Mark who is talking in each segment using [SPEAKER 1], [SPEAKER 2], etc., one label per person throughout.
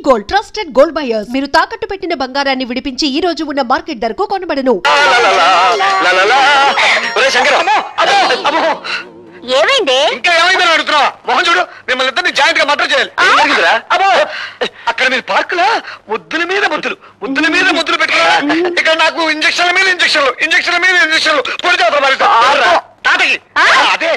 [SPEAKER 1] Gold, trusted gold buyers. మీరు తాకట్టు పెట్టిన బంగారాన్ని విడిపించి ఈ రోజు ఉన్న మార్కెట్ ధరకు కొనబడను.
[SPEAKER 2] ఏమైంది?
[SPEAKER 3] ఇంకా ఏమైందని అడుగుతున్నావా? మోహన్ చూడు, మిమ్మల్ని ఇద్దరిని జాయింట్ గా మర్డర్ చేయాలి. అక్కడ మీరు పార్కులా ముద్దుల మీద ముద్దులు పెట్టుకున్నా. ఇక్కడ నాకు ఇంజక్షన్ల మీద ఇంజక్షన్లు పొడి చేస్తారు మరి తాతకి. అదే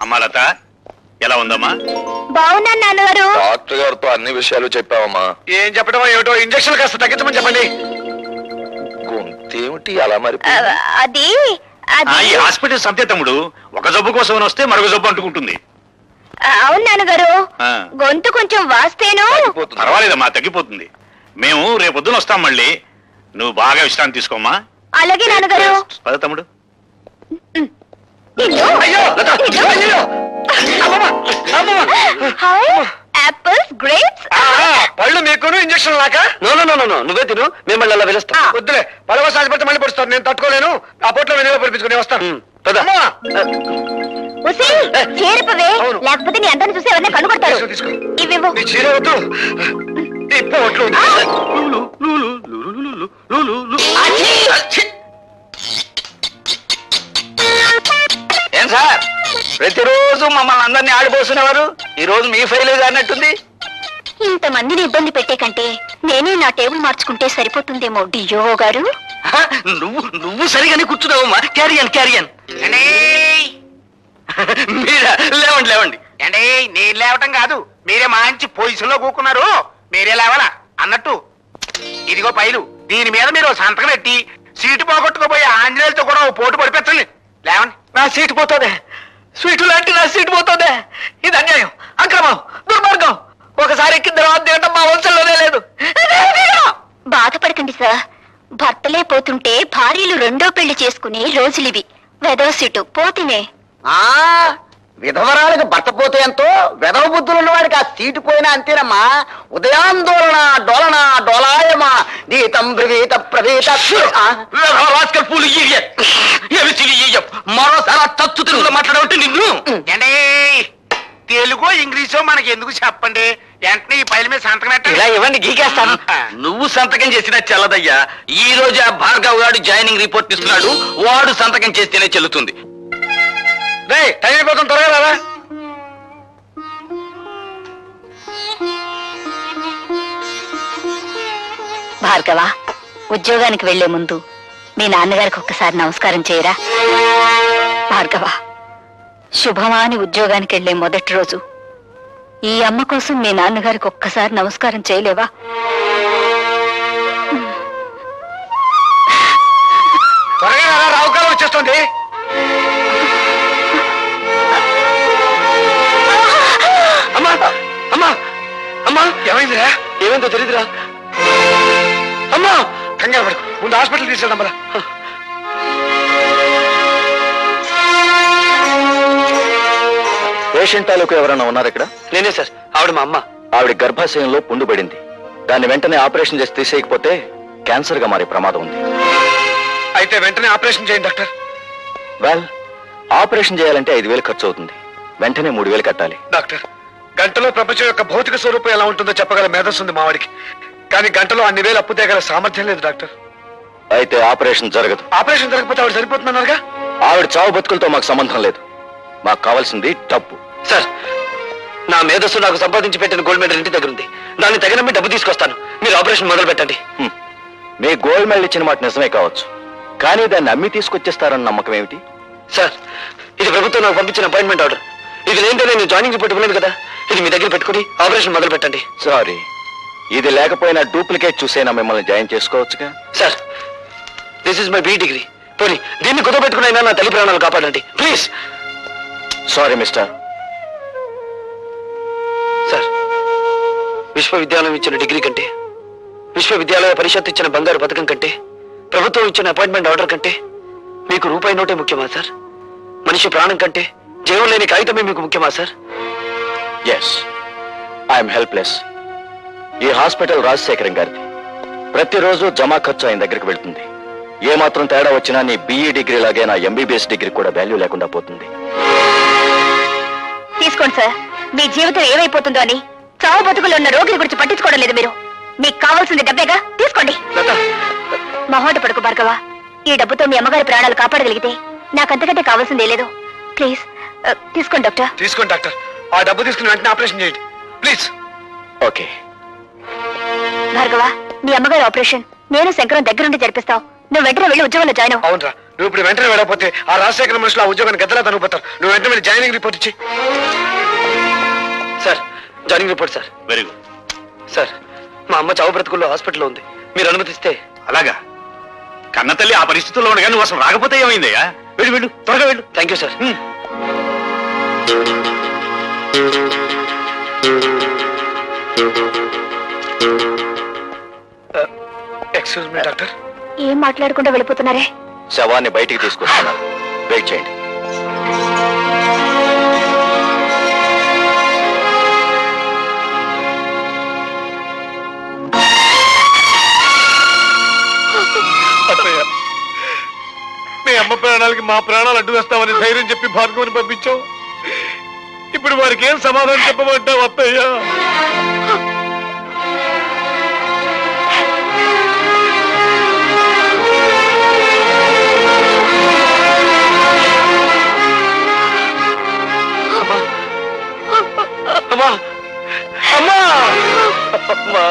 [SPEAKER 4] అమ్మా లత, ఎలా ఉందమ్మా?
[SPEAKER 2] బాగున్నాను నాన్నగారు.
[SPEAKER 5] డాక్టర్ గారితో అన్ని విషయాలు చెప్పావమ్మా?
[SPEAKER 3] ఏం చెప్పడం ఏమిటో, ఇంజక్షన్ కాస్త తగ్గించమని చెప్పండి.
[SPEAKER 5] గొంతేమిటి అలా మరి?
[SPEAKER 2] అది
[SPEAKER 4] ఈ హాస్పిటల్ సంతే తమ్ముడు, ఒక జబ్బు కోసం వస్తే మరొక జబ్బు అంటుకుంటుంది.
[SPEAKER 2] అవును నాన్నగారు, గొంతు కొంచెం వాస్తేను.
[SPEAKER 4] పర్వాలేదమ్మా, తగ్గిపోతుంది. మేము రేపొద్దున వస్తాం మళ్ళీ. నువ్వు బాగా విశ్రాంతి తీసుకోమ్మా.
[SPEAKER 2] అలాగే నాన్నగారు.
[SPEAKER 4] పద తమ్ముడు.
[SPEAKER 2] Apples, grapes.
[SPEAKER 3] పళ్ళు మీకును ఇంజక్షన్ లాక? నువ్వే తిను, మిమ్మల్ని అలా పిలుస్తా. వద్దులే, పడవ సాధ్యపడితే మళ్ళీ పడుస్తాను. నేను తట్టుకోలేను. ఆ పొట్లో నేను పడిపించుకుని వస్తాను.
[SPEAKER 2] చేరిపోవే, లేకపోతే నీ అందరిని చూసి ఎవరిని కనుగొడతారు. ఇవేవో
[SPEAKER 3] నీ చీర వద్దు, ఈ పొట్లు.
[SPEAKER 5] ఏం సార్, ప్రతిరోజు మమ్మల్ని అందరినీ ఆడిపోస్తున్నవారు ఈ రోజు మీ ఫైల్ అన్నట్టుంది.
[SPEAKER 2] ఇంతమందిని ఇబ్బంది పెట్టే కంటే నేనే నా టేబుల్ మార్చుకుంటే సరిపోతుందేమో డియో గారు.
[SPEAKER 5] నువ్వు సరిగానే కూర్చున్నావమ్మా. క్యారియన్ మీరా? లేవండి.
[SPEAKER 3] అంటే నేను లేవటం కాదు, మీరే మంచి పొజిషన్ లో కూకున్నారు. మీరే లేవాలా అన్నట్టు. ఇదిగో పైలు, దీని మీద మీరు సంతకం పెట్టి సీటు పోగొట్టుకోబోయే ఆంజనేయులతో కూడా ఓ పోటు పడిపెట్టండి. లేవండి.
[SPEAKER 5] నా సీటు పోతుందే, స్వీటు లాంటి నా సీటు పోతుందే. ఇది అన్యాయం, అక్రమం, దుర్మార్గం. ఒకసారి ఎక్కిన తర్వాత తినటం మా వంశంలోనే లేదు.
[SPEAKER 2] బాధపడకండి సార్, భర్తలే పోతుంటే భార్యలు రెండో పెళ్లి చేసుకునే రోజులివి. వెదవ సీటు పోతినే.
[SPEAKER 5] విధవరాలకు భర్త పోతే ఎంతో, వెధవ బుద్ధులు ఉన్నవాడికి ఆ సీటు పోయినా అంతేనమ్మా. ఉదయాందోళన డోలన డోలాయమా గీతం బ్రవీత ప్రవీత. మరోసారి తత్తు తెలుగులో మాట్లాడబట్టి నిన్ను.
[SPEAKER 3] అంటే తెలుగు ఇంగ్లీషు మనకి ఎందుకు చెప్పండి. వెంటనే ఈ పైల మీద సంతకం పెట్టండి.
[SPEAKER 5] ఇలా ఇవ్వండి, గీకేస్తాను. నువ్వు సంతకం చేసినా చెల్లదయ్యా. ఈ రోజు ఆ భార్గవ్ గారు జాయినింగ్ రిపోర్ట్ ఇస్తున్నాడు. వాడు సంతకం చేస్తేనే చెల్లుతుంది.
[SPEAKER 3] టైం అయిపోతుంది, త్వరగా రారా.
[SPEAKER 2] భార్గవ, ఉద్యోగానికి వెళ్లే ముందు మీ నాన్నగారికి ఒక్కసారి నమస్కారం చేయరా. భార్గవ, శుభమా అని ఉద్యోగానికి వెళ్లే మొదటి రోజు ఈ అమ్మ కోసం మీ నాన్నగారికి ఒక్కసారి నమస్కారం చేయలేవా?
[SPEAKER 3] త్వరగా రారా, రావుకాలం వచ్చేస్తుంది. అమ్మా ఏమైందిరా?
[SPEAKER 5] ఏమైందో తెలీదురా.
[SPEAKER 3] అమ్మా కంగారు పడు, ముందు హాస్పిటల్ తీసుకెళ్దాం. మళ్ళా
[SPEAKER 5] పేషెంట్ తాలూకు ఎవరన్నా ఉన్నారు ఇక్కడ? నేనే సార్. ఆవిడ మా అమ్మ. ఆవిడ గర్భాశయంలో పుండు పడింది. దాన్ని వెంటనే ఆపరేషన్ చేసి తీసేయకపోతే క్యాన్సర్ గా మారే ప్రమాదం ఉంది.
[SPEAKER 3] అయితే వెంటనే ఆపరేషన్ చేయండి డాక్టర్.
[SPEAKER 5] వెల్, ఆపరేషన్ చేయాలంటే 5,000 ఖర్చు అవుతుంది. వెంటనే 3,000 కట్టాలి.
[SPEAKER 3] డాక్టర్, గంటలో ప్రపంచం యొక్క భౌతిక స్వరూపం ఎలా ఉంటుందో చెప్పగల మేధస్సు ఉంది మావాడికి. కానీ గంటలో అన్ని వేలు అప్పు తేగల సామర్థ్యం లేదు డాక్టర్.
[SPEAKER 5] అయితే ఆపరేషన్ జరగదు.
[SPEAKER 3] ఆపరేషన్ జరగకపోతే ఆవిడ సరిపోతుందన్నారుగా.
[SPEAKER 5] ఆవిడ చావు బతుకులతో మాకు సంబంధం లేదు. మాకు కావాల్సింది డబ్బు. సార్, నా మేధస్సు నాకు సంపాదించి పెట్టిన గోల్డ్ మెడల్ ఇంటి దగ్గర ఉంది. దాన్ని తగినమ్మి డబ్బు తీసుకొస్తాను. మీరు ఆపరేషన్ మొదలు పెట్టండి. మీ గోల్డ్ మెడల్ ఇచ్చిన మాట నిజమే కావచ్చు, కానీ దాన్ని అమ్మి తీసుకొచ్చేస్తారన్న నమ్మకం ఏమిటి? సార్, ఇది ప్రభుత్వం నాకు పంపించిన అపాయింట్మెంట్ ఆర్డర్. ఇది ఏంటో నేను జాయినింగ్ రిపోర్ట్ ఇవ్వలేదు కదా. ఇది మీ దగ్గర పెట్టుకుని ఆపరేషన్ మొదలు పెట్టండి. సారీ, ఇది లేకపోయినా డూప్లికేట్ చూసైనా మిమ్మల్ని జాయిన్ చేసుకోవచ్చుగా. Sir, this is my B degree. పోనీ దీన్ని కుదపెట్టుకునైనా నా తల్లి ప్రాణాలు కాపాడండి ప్లీజ్. Sorry mister. సార్, విశ్వవిద్యాలయం ఇచ్చిన డిగ్రీ కంటే, విశ్వవిద్యాలయ పరిషత్ ఇచ్చిన బంగారు పథకం కంటే, ప్రభుత్వం ఇచ్చిన అపాయింట్మెంట్ ఆర్డర్ కంటే మీకు రూపాయి నోటే ముఖ్యమా సార్? మనిషి ప్రాణం కంటే జీవం లేని కాగితమే మీకు ముఖ్యమా సార్? Yes I'm helpless. ఈ హాస్పిటల్ రాజశేఖరం గారిది. ప్రతిరోజు జమా ఖర్చు ఆయన దగ్గరికి వెళ్తుంది. ఏమాత్రం తేడా వచ్చినా నీ BE డిగ్రీ లాగే నా MBBS డిగ్రీ కూడా వాల్యూ లేకుండా పోతుంది.
[SPEAKER 2] తీసుకోండి సార్. మీ జీవితం ఏమైపోతుందో అని చావు బతుకుల్లో ఉన్న రోగిని గురించి పట్టించుకోవడం లేదు మీరు. మీకు కావాల్సింది డబ్బేగా, తీసుకోండి. మహోట పడుకు భార్గవ. ఈ డబ్బుతో మీ అమ్మగారి ప్రాణాలు కాపాడగలిగితే నాకంతకంటే కావాల్సిందే లేదు. ప్లీజ్ తీసుకోండి డాక్టర్.
[SPEAKER 3] తీసుకోండి డాక్టర్. ఆ డబ్బు తీసుకుని వెంటనే ఆపరేషన్ చేయండి ప్లీజ్.
[SPEAKER 5] ఓకే
[SPEAKER 2] భార్గవ, మీ అమ్మగారి ఆపరేషన్ నేను శంకరం దగ్గరుండి జరిపిస్తావు. నువ్వు వెంటనే వెళ్ళి ఉద్యోగంలో జాయిన్ అవ్వు.
[SPEAKER 3] అవునరా, నువ్వు ఇప్పుడు వెంటనే వెళ్ళకపోతే ఆ రాజశేఖర మనుషులు ఆ ఉద్యోగాన్ని గద్దలా తనుకుపోతారు. నువ్వు వెంటనే వెళ్ళి జాయినింగ్ రిపోర్ట్ ఇచ్చి.
[SPEAKER 5] Sir, joining report sir.
[SPEAKER 4] Very good.
[SPEAKER 5] Sir, మా అమ్మ చావు బ్రతుకుల్లో హాస్పిటల్లో ఉంది. మీరు అనుమతిస్తే.
[SPEAKER 4] అలాగా? కన్న తల్లి ఆ పరిస్థితుల్లో ఉండగా నువ్వు అసలు రాకపోతే ఏమైందయ్యా? వెళ్ళు వెళ్ళు, త్వరగా వెళ్ళు.
[SPEAKER 5] Thank you sir.
[SPEAKER 3] Excuse me doctor.
[SPEAKER 2] ఏం మాట్లాడకుండా వెళ్ళిపోతున్నారే?
[SPEAKER 5] శవాన్ని బయటికి తీసుకొస్తున్నా, వెయిట్ చేయండి.
[SPEAKER 3] మీ అమ్మ ప్రాణాలకి మా ప్రాణాలు అడ్డు వేస్తామని ధైర్యం చెప్పి భార్గవని పంపించావు. ఇప్పుడు వారికి ఏం సమాధానం చెప్పమంటావు అత్తయ్య?
[SPEAKER 5] అమ్మా, అమ్మా, అమ్మా.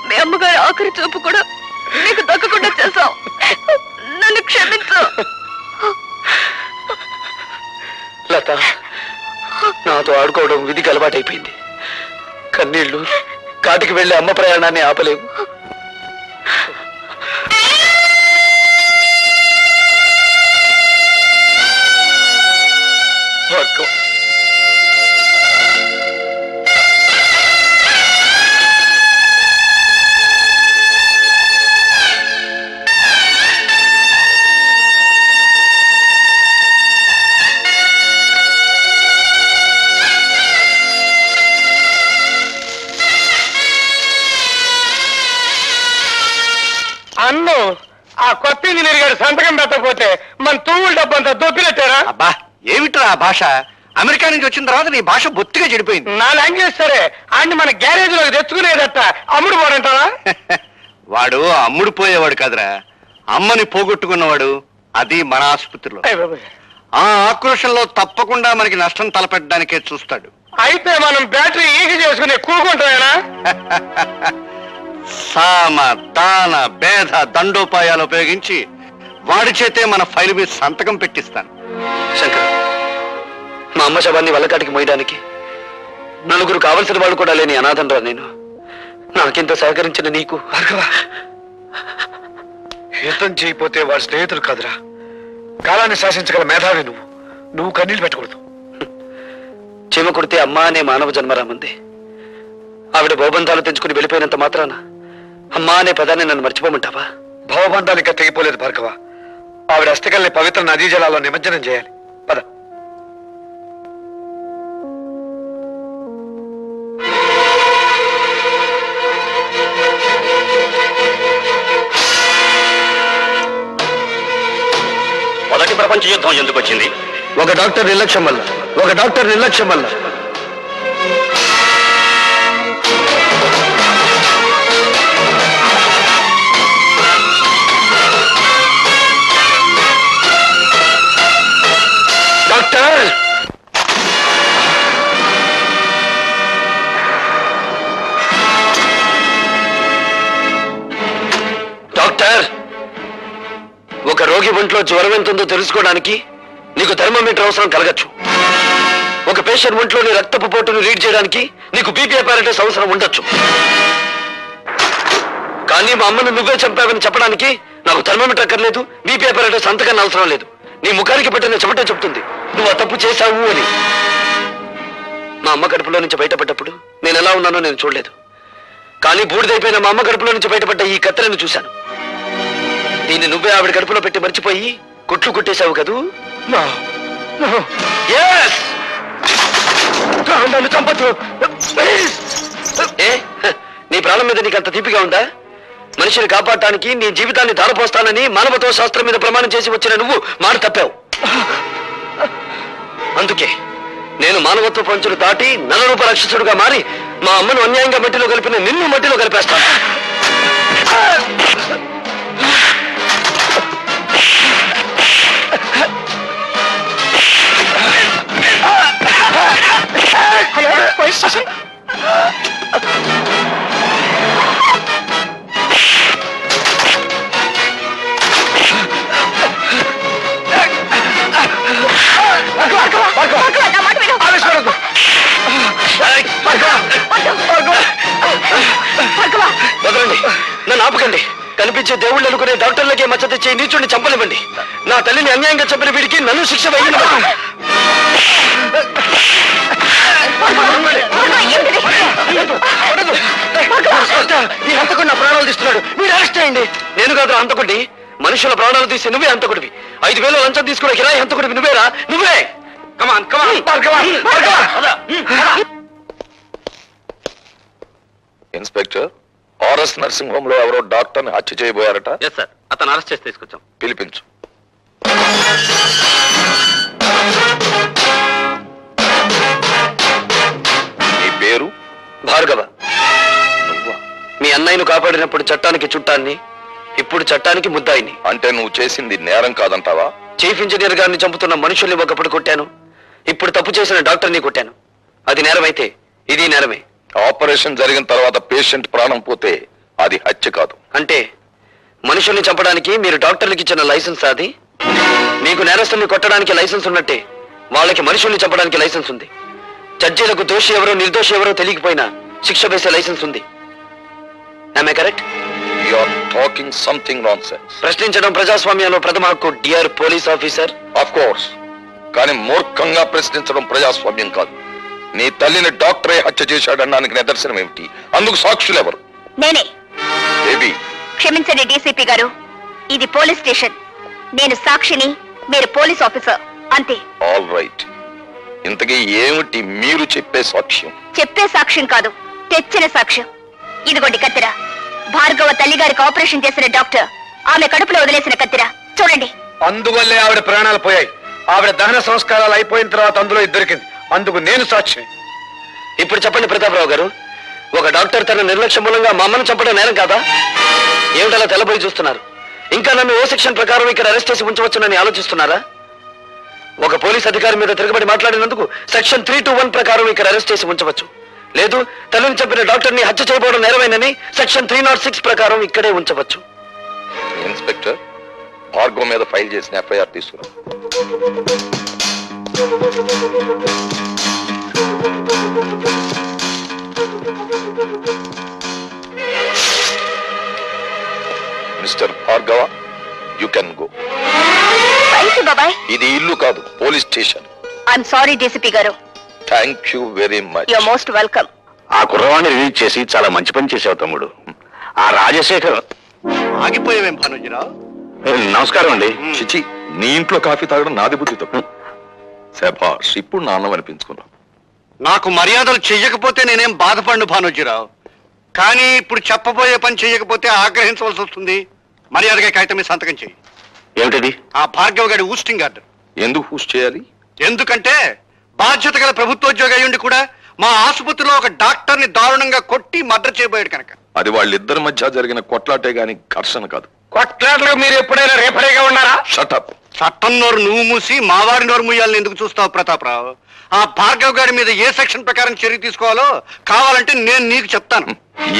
[SPEAKER 2] మీ అమ్మగారి ఆఖరి చూపు కూడా నీకు దక్కకుండా చేశావు. నన్ను క్షమించు.
[SPEAKER 5] లత, నాతో ఆడుకోవడం విధికి అలవాటైపోయింది. కన్నీళ్లు కాటికి వెళ్లి అమ్మ ప్రయాణాన్ని ఆపలేవు.
[SPEAKER 3] అన్ను ఆ కొత్త ఇంజనీర్ గారు సంతకం పెట్టకపోతే మన తూముల డబ్బంతా దొప్పినట్టారా?
[SPEAKER 6] అబ్బా, ఏమిట్రా ఆ భాష? అమెరికా నుంచి వచ్చిన తర్వాత నీ భాష బొత్తిగా చెడిపోయింది.
[SPEAKER 3] నా లాంగ్వేజ్ సరే, అన్ని మన గ్యారేజ్ లో తెచ్చుకునేదట అమ్ముడు పోరంటారా?
[SPEAKER 6] వాడు అమ్ముడు పోయేవాడు కాదురా, అమ్మని పోగొట్టుకున్నవాడు. అది మన ఆసుపత్రిలో. ఆ ఆక్రోషంలో తప్పకుండా మనకి నష్టం తలపెట్టడానికే చూస్తాడు.
[SPEAKER 3] అయితే మనం బ్యాటరీ ఈగ చేసుకునే కూకుంటామేనా?
[SPEAKER 6] సామ దాన భేద దండోపాయాలు ఉపయోగించి వాడి చేతే మన ఫైల్ మీద సంతకం పెట్టిస్తాను.
[SPEAKER 5] శంకర్, మా అమ్మ శవాన్ని వల్లకాటికి మోయడానికి నలుగురు కావలసిన వాడు కూడా లేని అనాథంరా నేను. నాకింత సహకరించిన నీకు.
[SPEAKER 3] యుద్ధం చేయకపోతే వాడు స్నేహితులు కాదురా, కాలాన్ని శాసించగల మేధావి నువ్వు. నువ్వు కన్నీళ్ళు పెట్టకూడదు.
[SPEAKER 5] చీమ కొడితే అమ్మ అనే మానవ జన్మరామంది. ఆవిడ భవబంధాలు తెంచుకుని వెళ్ళిపోయినంత మాత్రాన అమ్మా అనే పదాన్ని నన్ను మర్చిపోమంటావా?
[SPEAKER 3] భవబంధాలు ఇంకా తెగిపోలేదు భార్గవ. ఆవిడ అస్థికల్ని పవిత్ర నదీ జలాల్లో నిమజ్జనం చేయాలి. పద.
[SPEAKER 4] మొదటి ప్రపంచ యుద్ధం ఎందుకు వచ్చింది?
[SPEAKER 5] ఒక డాక్టర్ నిర్లక్ష్యం వల్ల. ఒక డాక్టర్ నిర్లక్ష్యం వల్ల. డాక్టర్, డాక్టర్, ఒక రోగి ఒంట్లో జ్వరం ఎంతుందో తెలుసుకోవడానికి నీకు థర్మోమీటర్ అవసరం కలగచ్చు. ఒక పేషెంట్ ఒంట్లోని రక్తపు పోటును రీడ్ చేయడానికి నీకు బీపీ అపారటస్ అవసరం ఉండొచ్చు. కానీ మా అమ్మను నువ్వే చంపావని చెప్పడానికి నాకు థర్మోమీటర్ అక్కర్లేదు, బీపీ అపారటస్ అంతకన్నా అవసరం లేదు. నీ ముఖానికి పెట్టిన చెమట చెప్తుంది నువ్వు ఆ తప్పు చేశావు అని. మా అమ్మ కడుపులో నుంచి బయటపడ్డప్పుడు నేను ఎలా ఉన్నానో నేను చూడలేదు. కానీ బూడిదైపోయిన మా అమ్మ కడుపులో నుంచి బయటపడ్డ ఈ కత్తెరను చూశాను. దీన్ని నువ్వే ఆవిడ కడుపులో పెట్టి మర్చిపోయి కుట్లు కుట్టేశావు కదూ? నన్ను చంపొద్దు. ఏ నీ ప్రాణం మీద నీకు అంత తీపిగా ఉందా? మనిషిని కాపాడటానికి నీ జీవితాన్ని ధారపోస్తానని మానవత్వ శాస్త్రం మీద ప్రమాణం చేసి వచ్చిన నువ్వు మాట తప్పావు. అందుకే నేను మానవత్వ పంచులు దాటి నరరూప రాక్షసుడుగా మారి మా అమ్మను అన్యాయంగా మట్టిలో కలిపిన నిన్ను మట్టిలో కలిపేస్తాను.
[SPEAKER 2] Hello police station.
[SPEAKER 5] వదలండి, నన్ను ఆపకండి. కనిపించే దేవుళ్ళు అనుకునే డాక్టర్లకే మచ్చ తెచ్చే నీచుడిని చంపనివ్వండి. నా తల్లిని అన్యాయంగా చంపిన వీడికి నన్ను శిక్ష వేయండి. ఈ హంతకుడు నా ప్రాణాలు తీస్తున్నాడు, మీరు అరెస్ట్ చేయండి. నేను కాదు హంతకుడిని, మనుషుల ప్రాణాలు తీసి నువ్వే హంతకుడివి. 5,000 లంచం తీసుకున్న కిరాయి హంతకుడివి నువ్వేరా? నువ్వే. కమాన్ కమాన్.
[SPEAKER 7] ఇన్స్పెక్టర్, ఆర్ఎస్ నర్సింగ్ హోమ్ లో ఎవరో డాక్టర్ ని హత్య చేయబోయారట.
[SPEAKER 5] సార్, అతను అరెస్ట్ చేసి తీసుకొచ్చాం.
[SPEAKER 7] పిలిపించు. నీ పేరు?
[SPEAKER 5] భార్గవ.
[SPEAKER 7] నువ్వా?
[SPEAKER 5] మీ అన్నయ్యను కాపాడినప్పుడు చట్టానికి చుట్టాన్ని, ఇప్పుడు చట్టానికి ముద్దాయిని.
[SPEAKER 7] అంటే నువ్వు చేసింది నేరం కాదంటావా?
[SPEAKER 5] చీఫ్ ఇంజనీర్ గారిని చంపుతున్న మనుషుల్ని ఒకప్పుడు కొట్టాను, ఇప్పుడు తప్పు చేసిన డాక్టర్ని కొట్టాను. అది నేరమైతే ఇది నేరమే.
[SPEAKER 7] ఆపరేషన్ జరిగిన తర్వాత పేషెంట్ ప్రాణం పోతే అది హత్య కాదు.
[SPEAKER 5] అంటే మనుషుల్ని చంపడానికి మీరు డాక్టర్లకు ఇచ్చిన లైసెన్స్ అది? మీకు నేరస్తుల్ని కొట్టడానికి లైసెన్స్ ఉన్నట్టే వాళ్ళకి మనుషుల్ని చంపడానికి లైసెన్స్ ఉంది. జడ్జీలకు దోషి ఎవరో నిర్దోషి ఎవరో తెలియకపోయినా శిక్ష వేసే లైసెన్స్ ఉంది. Am I correct?
[SPEAKER 7] You are talking something nonsense.
[SPEAKER 5] ప్రశ్నించడం ప్రజాస్వామ్యంలో ప్రథమ హక్కు, dear police officer.
[SPEAKER 7] Of course. కానీ మూర్ఖంగా ప్రశ్నించడం ప్రజాస్వామ్యం కాదు. నీ తల్లిని డాక్టరే హత్య చేశాడనడానికి నిదర్శనం ఏమిటి? అందుకు సాక్షులు ఎవరు?
[SPEAKER 2] నేనే.
[SPEAKER 7] బేబీ,
[SPEAKER 2] క్షమించండి డీసీపీ గారు, ఇది పోలీస్ స్టేషన్. నేను సాక్షిని, మీరు పోలీస్ ఆఫీసర్, అంతే.
[SPEAKER 7] All right. ఇంతకీ ఏమిటి మీరు చెప్పే సాక్ష్యం?
[SPEAKER 2] చెప్పే సాక్ష్యం కాదు, తెచ్చిన సాక్ష్యం. ఇదిగోండి కత్తిర. భార్గవ తల్లిగారికి ఆపరేషన్ చేసిన డాక్టర్ ఆమె కడుపులో వదిలేసిన కత్తిర చూడండి.
[SPEAKER 3] అందువల్లే ఆవిడ ప్రాణాలు పోయాయి. ఆవిడ దహన సంస్కారాలు అయిపోయిన తర్వాత అందులో దొరికింది. అందుకు నేను సాక్షి.
[SPEAKER 5] ఇప్పుడు చెప్పండి ప్రతాపరావు గారు, ఒక డాక్టర్ తన నిర్లక్ష్యం మూలంగా మా అమ్మను చంపడం నేరం కాదా? ఏమిటలా తెల్లబోయి చూస్తున్నారు? ఇంకా నన్ను ఓ సెక్షన్ ప్రకారం ఇక్కడ అరెస్ట్ చేసి ఉంచవచ్చునని ఆలోచిస్తున్నారా? ఒక పోలీస్ అధికారి మీద తిరగబడి మాట్లాడినందుకు సెక్షన్ 321 ప్రకారం ఇక్కడ అరెస్ట్ చేసి ఉంచవచ్చు. లేదు, తల్లిని చంపిన డాక్టర్ని హత్య చేయబోవడం నేరమేనని సెక్షన్ 306 ప్రకారం ఇక్కడే ఉంచవచ్చు.
[SPEAKER 7] ఇన్స్పెక్టర్, భార్గవ్ మీద ఫైల్ చేసిన ఎఫ్ఐఆర్ తీసుకురా. Mister Bhargava, you can go.
[SPEAKER 2] బాబాయ్,
[SPEAKER 7] ఇది ఇల్లు కాదు, police station.
[SPEAKER 2] I'm sorry DCP గారు.
[SPEAKER 7] Thank you very much.
[SPEAKER 2] You're most welcome.
[SPEAKER 4] ఆ కుర్రవాణ్ణి రిలీజ్ చేసి చాలా మంచి పని చేసావు తమ్ముడు. ఆ రాజశేఖర్.
[SPEAKER 6] ఆగిపోయావేం భానుజీరావు?
[SPEAKER 4] నమస్కారం అండి.
[SPEAKER 7] చిచి, నీ ఇంట్లో కాఫీ తాగడం నాది బుద్ధి తప్పు. శభాష్, ఇప్పుడు నాన్న అనిపించుకున్నా.
[SPEAKER 6] నాకు మర్యాదలు చెయ్యకపోతే నేనేం బాధపడ్ను భానుజీరావు, కానీ ఇప్పుడు చెప్పబోయే పని చెయ్యకపోతే ఆగ్రహించవలసి వస్తుంది. మర్యాదగా కాగితం మీద సంతకం చెయ్యి.
[SPEAKER 4] ఏమిటది?
[SPEAKER 6] ఆ భార్గవ్ గారి ఊస్టింగ్ ఆర్డర్.
[SPEAKER 7] ఎందుకు పూష్ చేయాలి?
[SPEAKER 6] ఎందుకంటే బాధ్యత గల ప్రభుత్వోద్యోగి అయ్యుండి కూడా మా ఆసుపత్రిలో ఒక డాక్టర్ ని దారుణంగా కొట్టి మర్డర్ చేయబోయాడు కనుక.
[SPEAKER 7] అది వాళ్ళిద్దరి మధ్య జరిగిన కొట్లాటే గాని ఘర్షణ కాదు.
[SPEAKER 3] కొట్లాటలో మీరు ఎప్పుడైనా రేపరేగా ఉన్నారా?
[SPEAKER 7] షటప్.
[SPEAKER 6] చట్టం నోరు నువ్వు మూసి మా వారి నోరు మూయాలని ఎందుకు చూస్తావు ప్రతాపరావు? ఆ భార్గవ్ గారి మీద ఏ సెక్షన్ ప్రకారం చర్య తీసుకోవాలో కావాలంటే నేను నీకు చెప్తాను.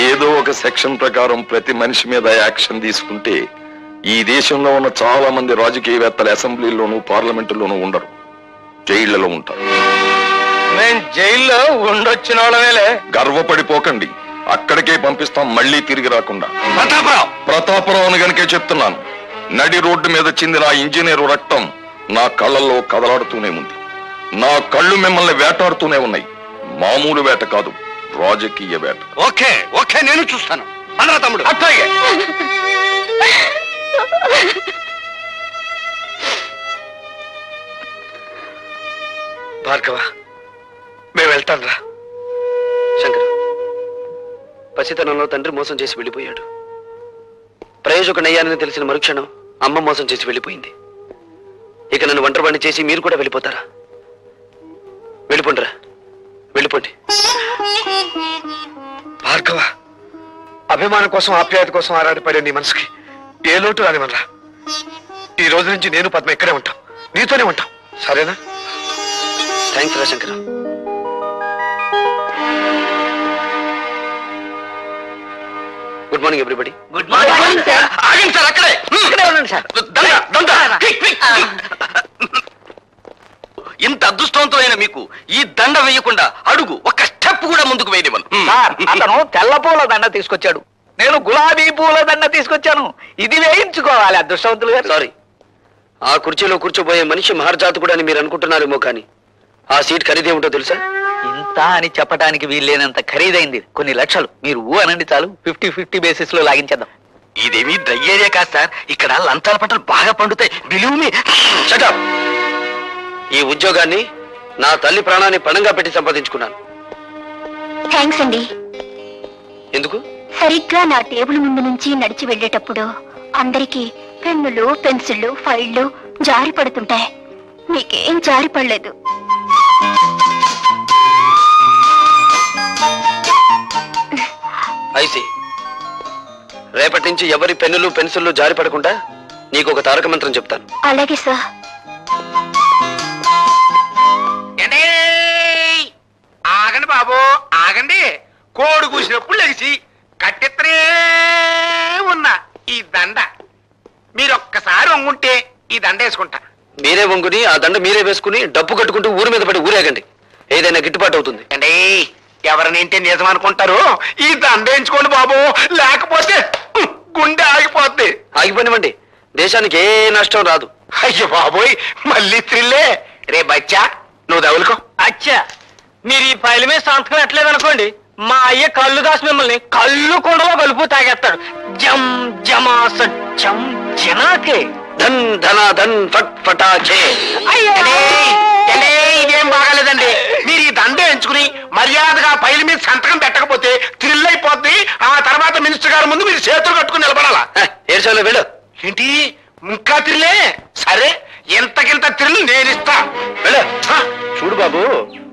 [SPEAKER 7] ఏదో ఒక సెక్షన్ ప్రకారం ప్రతి మనిషి మీద యాక్షన్ తీసుకుంటే ఈ దేశంలో ఉన్న చాలా మంది రాజకీయవేత్తలు అసెంబ్లీలోనూ పార్లమెంటులోనూ ఉండరు, జైళ్లలో ఉంటారు.
[SPEAKER 3] నేను జైల్లో ఉండొచ్చిన వాళ్ళవేలే.
[SPEAKER 7] గర్వపడిపోకండి, అక్కడికే పంపిస్తాం, మళ్ళీ తిరిగి రాకుండా.
[SPEAKER 6] ప్రతాపరావు
[SPEAKER 7] గనుకే చెప్తున్నాను, నడి రోడ్డు మీద చిందిన ఆ ఇంజనీరు రక్తం నా కళ్ళల్లో కదలాడుతూనే ఉంది. నా కళ్ళు మిమ్మల్ని వేటాడుతూనే ఉన్నాయి. మామూలు వేట కాదు, రాజకీయ వేట.
[SPEAKER 6] ఓకే ఓకే, నేను చూస్తాను. అనరా తమ్ముడు.
[SPEAKER 3] అట్లాగే. భార్గవ మేము వెళ్తాం రా.
[SPEAKER 5] శంకర్, పసితనంలో తండ్రి మోసం చేసి వెళ్ళిపోయాడు. ప్రయోజకుడయ్యానని తెలిసిన మరుక్షణం అమ్మ మోసం చేసి వెళ్ళిపోయింది. ఇక నన్ను ఒంటరివాణ్ణి చేసి మీరు కూడా వెళ్ళిపోతారా? వెళ్ళిపోండిరా, వెళ్ళిపోండి.
[SPEAKER 3] భార్గవ, అభిమానం కోసం ఆప్యాయత కోసం ఆరాటపడే నీ మనసుకి ఏ లోటు రానివనరా. ఈ రోజు నుంచి నేను పద్మ ఇక్కడే ఉంటాం, నీతోనే ఉంటాం, సరేనా?
[SPEAKER 5] థ్యాంక్స్ రా Shankar. Good morning everybody.
[SPEAKER 6] Good morning sir. ఆగండి సార్, అక్కడే ఉండండి సార్. ఇంత అదృష్టవంతమైన మీకు ఈ దండ వేయకుండా అడుగు ఒక స్టెప్ కూడా ముందుకు వేయనివ్వను.
[SPEAKER 8] అతను తెల్ల పూల దండ తీసుకొచ్చాడు, నేను గులాబీ పూల దండ తీసుకొచ్చాను. ఇది వేయించుకోవాలి అదృష్టవంతులు గారు.
[SPEAKER 5] సారీ, ఆ కుర్చీలో కూర్చోబోయే మనిషి మహర్జాతకుడు అని మీరు అనుకుంటున్నారేమో, కానీ ఆ సీట్ ఖరీదేమిటో తెలుసా?
[SPEAKER 8] ఇంత అని చెప్పడానికి వీల్లేనంత ఖరీదైంది, కొన్ని లక్షలు. మీరు ఊ అనండి చాలు, 50-50 బేసిస్ లో లాగించేద్దాం.
[SPEAKER 6] ఇదేమీ డ్రై ఏరియా కాదు సార్, ఇక్కడ లంచాల పంటలు బాగా పండుతాయి. Believe me.
[SPEAKER 5] Shut up. ఈ ఉద్యోగాన్ని నా తల్లి ప్రాణాన్ని పణంగా పెట్టి సంపాదించుకున్నాను.
[SPEAKER 2] థ్యాంక్స్ అండి.
[SPEAKER 5] ఎందుకు?
[SPEAKER 2] సరిగ్గా నా టేబుల్ ముందు నుంచి నడిచి వెళ్ళేటప్పుడు అందరికీ పెన్నులు, పెన్సిళ్ళు, ఫైళ్లు జారి పడుతుంటాయి. మీకేం జారి పడలేదు.
[SPEAKER 5] ఐసి, రేపటి నుంచి ఎవరి పెన్నులు పెన్సిళ్ళు జారి పడకుండా నీకు ఒక తారక మంత్రం చెప్తాను.
[SPEAKER 2] అలాగే సార్.
[SPEAKER 6] ఆగండి బాబు, ఆగండి. కోడి కూసినప్పుడు లెగిసి కట్టెత్తనే ఉన్న ఈ దండ మీరొక్కసారి వంగుంటే ఈ దండ వేసుకుంటా.
[SPEAKER 5] మీరే వంగుని ఆ దండ మీరే వేసుకుని డబ్బు కట్టుకుంటూ ఊరి మీద పడి ఊరేగండి, ఏదైనా గిట్టుబాటు అవుతుంది.
[SPEAKER 6] అండి ఎవరినింటే నిజం అనుకుంటారు, ఈ దండ వేయించుకోండి బాబు, లేకపోతే గుండె ఆగిపోద్ది.
[SPEAKER 5] ఆగిపోనివ్వండి, దేశానికి ఏ నష్టం రాదు.
[SPEAKER 6] అయ్యో బాబోయ్, మళ్ళీ త్రిల్లే. రే బచ్చా, నువ్వు దవులుకో.
[SPEAKER 8] అచ్చా, మీరు ఈ ఫైల్ మీద సంతకం ఎట్లేదు అనుకోండి, మా అయ్య కళ్ళు దాసి మిమ్మల్ని కళ్ళు కుండలో కలుపు తాగేస్తాడు. జం జమా సత్యం జనాకే
[SPEAKER 5] ధన్ ధన ధన్ ఫట్ ఫటాచే.
[SPEAKER 6] ఇదేం బాగాలేదండి. మీరు ఈ దండ ఎంచుకుని మర్యాదగా ఫైల్ మీద సంతకం పెట్టకపోతే థ్రిల్ అయిపోద్ది. ఆ తర్వాత మినిస్టర్ గారి ముందు మీరు చేతులు కట్టుకుని నిలబడాలా.
[SPEAKER 5] ఏడ్చాలో వెళ్ళు.
[SPEAKER 6] ఏంటి ఇంకా థ్రిల్లే? సరే, ఎంతకింత థ్రిల్ నేనిస్తా.
[SPEAKER 5] వెళ్ళు.
[SPEAKER 6] చూడు బాబు,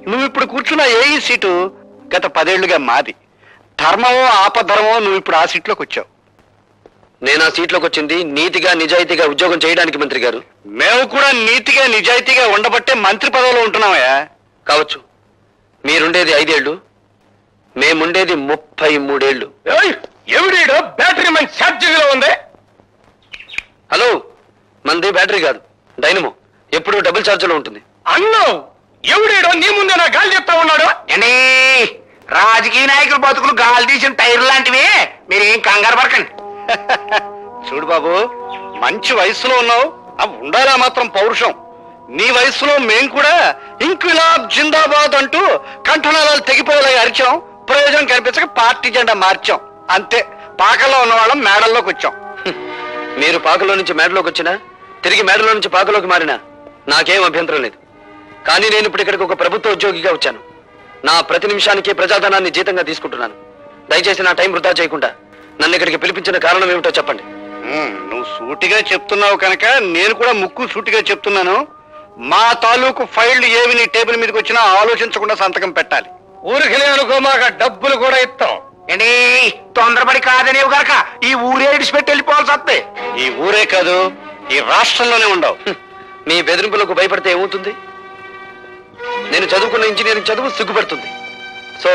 [SPEAKER 5] నువ్వు ఇప్పుడు కూర్చున్న ఏ సీటు గత 10 ఏళ్లుగా మాది. ధర్మమో ఆపధర్మమో నువ్వు ఇప్పుడు ఆ సీట్లోకి వచ్చావు. నేను ఆ సీట్లోకి వచ్చింది నీతిగా నిజాయితీగా ఉద్యోగం చేయడానికి మంత్రి గారు. మేము కూడా నీతిగా నిజాయితీగా ఉండబట్టే మంత్రి పదవిలో ఉంటున్నామయ్యా. కావచ్చు, మీరుండేది 5 ఏళ్ళు, మేముండేది 33 ఏళ్ళు.
[SPEAKER 6] ఎవడీడో బ్యాటరీ మన ఛార్జింగ్ లో ఉంది.
[SPEAKER 5] హలో, మంది బ్యాటరీ కాదు, డైనమో. ఎప్పుడు డబుల్ ఛార్జ్ లో ఉంటుంది.
[SPEAKER 6] అన్నో ఎవడేడో నీ ముందే నా గాలి చెప్తా ఉన్నాడు. అండి రాజకీయ నాయకుల బతుకులు గాలి తీసిన టైర్ లాంటివి, మీరేం కంగారు పడకండి.
[SPEAKER 5] చూడు బాబు, మంచి వయసులో ఉన్నావు, అవి ఉండాలా మాత్రం పౌరుషం. నీ వయసులో మేం కూడా ఇంక్విలాబ్ జిందాబాద్ అంటూ కంఠనాళాలు తెగిపోయేలాగా అరిచాం. ప్రయోజనం కనిపించక పార్టీ జెండా మార్చాం, అంతే. పాకలో ఉన్న వాళ్ళం మేడల్లోకి వచ్చాం. మీరు పాకలో నుంచి మేడలోకి వచ్చినా, తిరిగి మేడలో నుంచి పాకలోకి మారినా నాకేం అభ్యంతరం లేదు. కానీ నేను ఇప్పుడు ఇక్కడికి ఒక ప్రభుత్వ ఉద్యోగిగా వచ్చాను. నా ప్రతి నిమిషానికి ప్రజాధనాన్ని జీతంగా తీసుకుంటున్నాను. దయచేసి నా టైం వృధా చేయకుండా నన్ను ఇక్కడికి పిలిపించిన కారణం ఏమిటో చెప్పండి. నువ్వు సూటిగా చెప్తున్నావు కనుక నేను కూడా ముక్కు సూటిగా చెప్తున్నాను. మా తాలూకు ఫైళ్లు ఏవి నీ టేబుల్ మీదకి వచ్చినా ఆలోచించకుండా సంతకం పెట్టాలి.
[SPEAKER 6] ఊరికి అనుకో, మాకు డబ్బులు కూడా ఇస్తాం. ఏంటి తొందరపడి కాదనేవి కనుక ఈ ఊరే ఇడిచిపెట్టి వెళ్ళిపోవాల్సి వస్తే.
[SPEAKER 5] ఈ ఊరే కాదు, ఈ రాష్ట్రంలోనే ఉండవు. మీ బెదిరింపులకు భయపడితే ఏమవుతుంది? నేను చదువుకున్న ఇంజనీరింగ్ చదువు సిగ్గుపడుతుంది. సో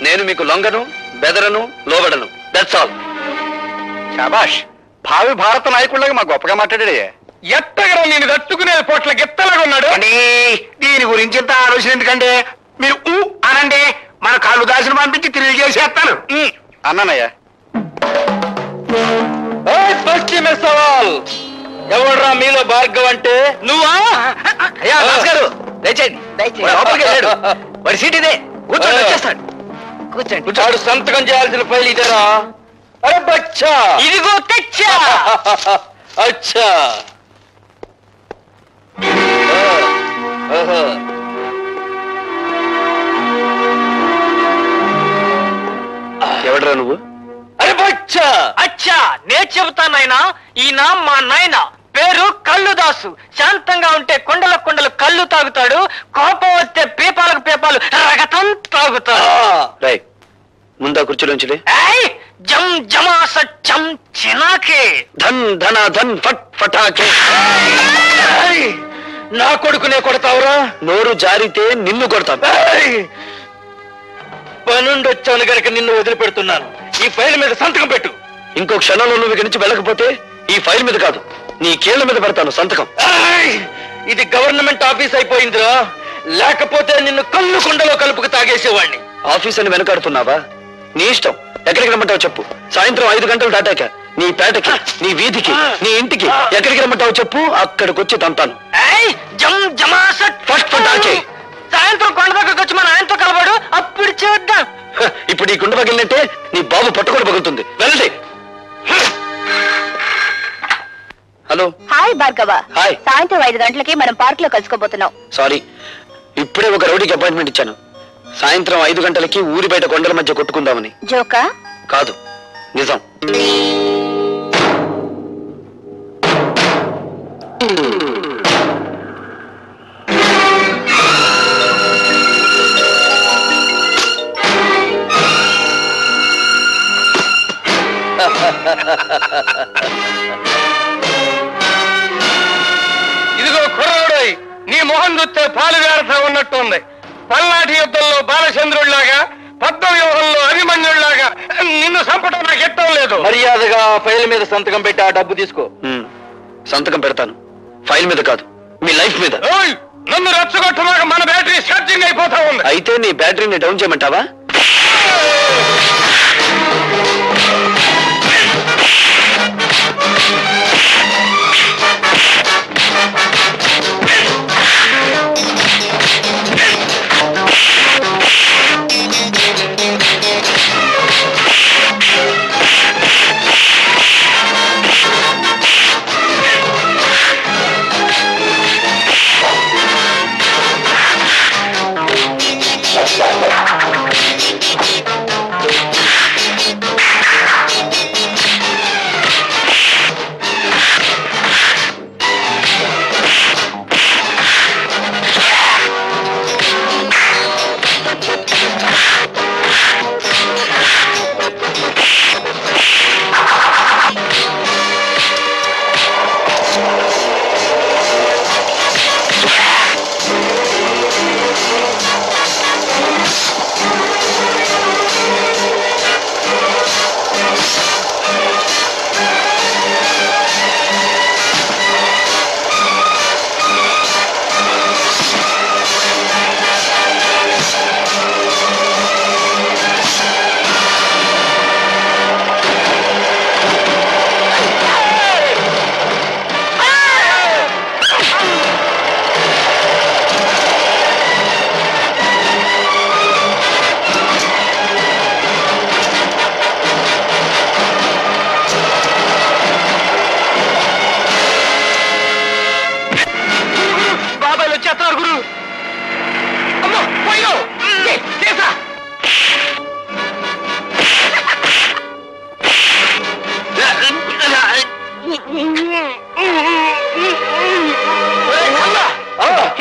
[SPEAKER 5] నేను మీకు లొంగను, బెదరను, లోబడను. That's all.
[SPEAKER 6] శాబాష్, భావి భారత నాయకుడిగా మా గొప్పగా మాట్లాడాడే. ఎట్టగడం నేను తట్టుకునే పొట్ల గిత్తలాగా ఉన్నాడు. దీని గురించి ఇంత ఆలోచన ఎందుకంటే మీరు అనండి, మన కాళ్ళు దాసిన పంపించి తిరిగి చేసేస్తాను.
[SPEAKER 5] అన్నానయ్యా.
[SPEAKER 8] ఎవడ్రా మీలో భార్గవ్ అంటే? నువ్వా? అయ్యా భాస్కరు, దయచేయండి. లోపలికి వెళ్ళాడు, వాడి సీట్ ఇదే, కూర్చోండి, వచ్చేస్తాడు. కూర్చోండి. వాడు సంతకం చేయాల్సిన ఫైల్ ఇదేరా? అరే బచ్చా, ఇదిగో తెచ్చా. అచ్చా,
[SPEAKER 5] ఎవరు నువ్వు?
[SPEAKER 8] అరే బచ్చా అచ్చా నేను చెబుతానైనా ఈయన మా నాయన పేరు కల్లుదాసు. శాంతంగా ఉంటే కొండల కొండలు కళ్ళు తాగుతాడు, కోపం వస్తే పీపాలకు పీపాలు రగతం తాగుతాడు.
[SPEAKER 5] రై ముందా కుర్చీలోంచి
[SPEAKER 8] జం జమాస చం చినాకే
[SPEAKER 5] ధన్ ధన ధన్ ఫట్ ఫటాకే.
[SPEAKER 8] నా కొడుకునే కొడతావురా?
[SPEAKER 5] నోరు జారితే నిన్ను కొడతాను.
[SPEAKER 8] పనుండొచ్చాను గనక నిన్ను వదిలిపెడుతున్నాను. ఈ ఫైల్ మీద సంతకం పెట్టు.
[SPEAKER 5] ఇంకో క్షణంలో నువ్వు ఇక్కడి నుంచి వెళ్ళకపోతే ఈ ఫైల్ మీద కాదు నీ కీళ్ల మీద పెడతాను సంతకం.
[SPEAKER 8] ఇది గవర్నమెంట్ ఆఫీస్ అయిపోయిందిరా, లేకపోతే నిన్ను కళ్ళు కుండలో కలుపుకు తాగేసేవాడిని.
[SPEAKER 5] ఆఫీస్ అని వెనకాడుతున్నావా? నీ ఇష్టం, ఎక్కడికి రమ్మంటావు చెప్పు. సాయంత్రం 5 గంటలు దాటాక నీ పేటకి, నీ వీధికి, నీ ఇంటికి ఎక్కడికి రమ్మంటావు చెప్పు, అక్కడికి వచ్చి తంతాను. ఫస్ట్ ఫటాకే.
[SPEAKER 8] సాయంత్రం కొండ దగ్గరకు వచ్చి మన ఆయనతో కలవాడు, అప్పుడు చూద్దాం.
[SPEAKER 5] ఇప్పుడు ఈ గుండె పగిలినట్టే నీ బాబు పట్టుకొని పగులుతుంది. వెళ్ళండి. హలో.
[SPEAKER 2] హాయ్ భార్గవ.
[SPEAKER 5] హాయ్.
[SPEAKER 2] సాయంత్రం 5 గంటలకి మనం పార్క్ లో కలుసుకోబోతున్నాం.
[SPEAKER 5] సారీ, ఇప్పుడే ఒక రౌడీకి అపాయింట్మెంట్ ఇచ్చాను. సాయంత్రం 5 గంటలకి ఊరి బయట కొండల మధ్య కొట్టుకుందామని.
[SPEAKER 2] జోకా?
[SPEAKER 5] కాదు, నిజం.
[SPEAKER 6] ఇదిగో కుర్రాడోయ్, నీ మొహం చూస్తే పాలు వేరత ఉన్నట్టు ఉంది. పల్నాటి యుద్ధంలో బాలచంద్రుడిలాగా, పద్మవ్యూహంలో అభిమన్యుడిలాగా నిన్ను చంపడం నాకు ఇష్టం లేదు.
[SPEAKER 8] మర్యాదగా ఫైల్ మీద సంతకం పెట్టి ఆ డబ్బు తీసుకో.
[SPEAKER 5] సంతకం పెడతాను, ఫైల్ మీద కాదు, మీ లైఫ్ మీద.
[SPEAKER 6] నన్ను రెచ్చగొట్టమాక, మన బ్యాటరీ ఛార్జింగ్ అయిపోతా ఉంది.
[SPEAKER 5] అయితే నీ బ్యాటరీని డౌన్ చేయమంటావా?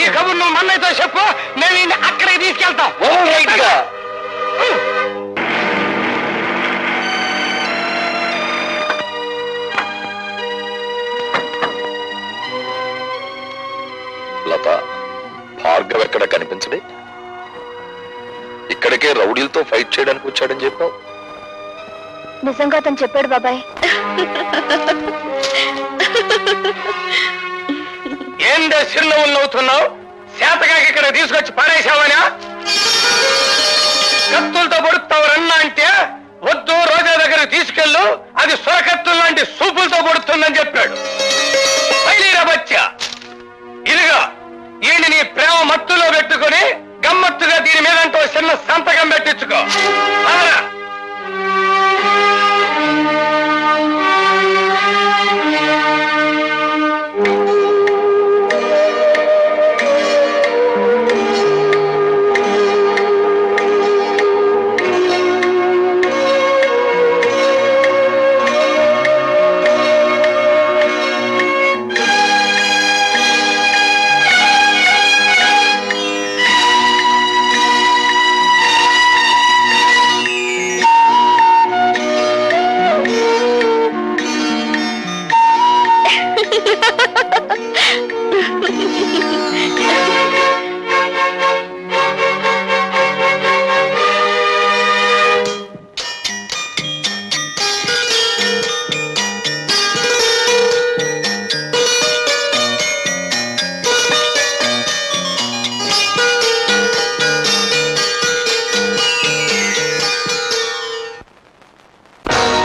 [SPEAKER 6] ఈ కబుర్ నువ్వు మన్నైతో చెప్పు, నేను అక్కడికి తీసుకెళ్తా.
[SPEAKER 7] లత, భార్గవ్ ఎక్కడ కనిపించడే? ఇక్కడికే రౌడీలతో ఫైట్ చేయడానికి వచ్చాడని చెప్పావు.
[SPEAKER 2] నిజంగా అతను చెప్పాడు బాబాయ్.
[SPEAKER 6] ఏందే చిరునవ్వులు నవ్వుతున్నావు? శాతకాకి ఇక్కడ తీసుకొచ్చి పారేశావనా? కత్తులతో పొడుస్తావు రన్నా అంటే వద్దు, రోజా దగ్గర తీసుకెళ్ళు, అది సొరకత్తులు లాంటి సూపులతో పొడుతుందని చెప్పాడు. బయలురా బచ్చా. ఇదిగా ఈయన నీ ప్రేమ మత్తులో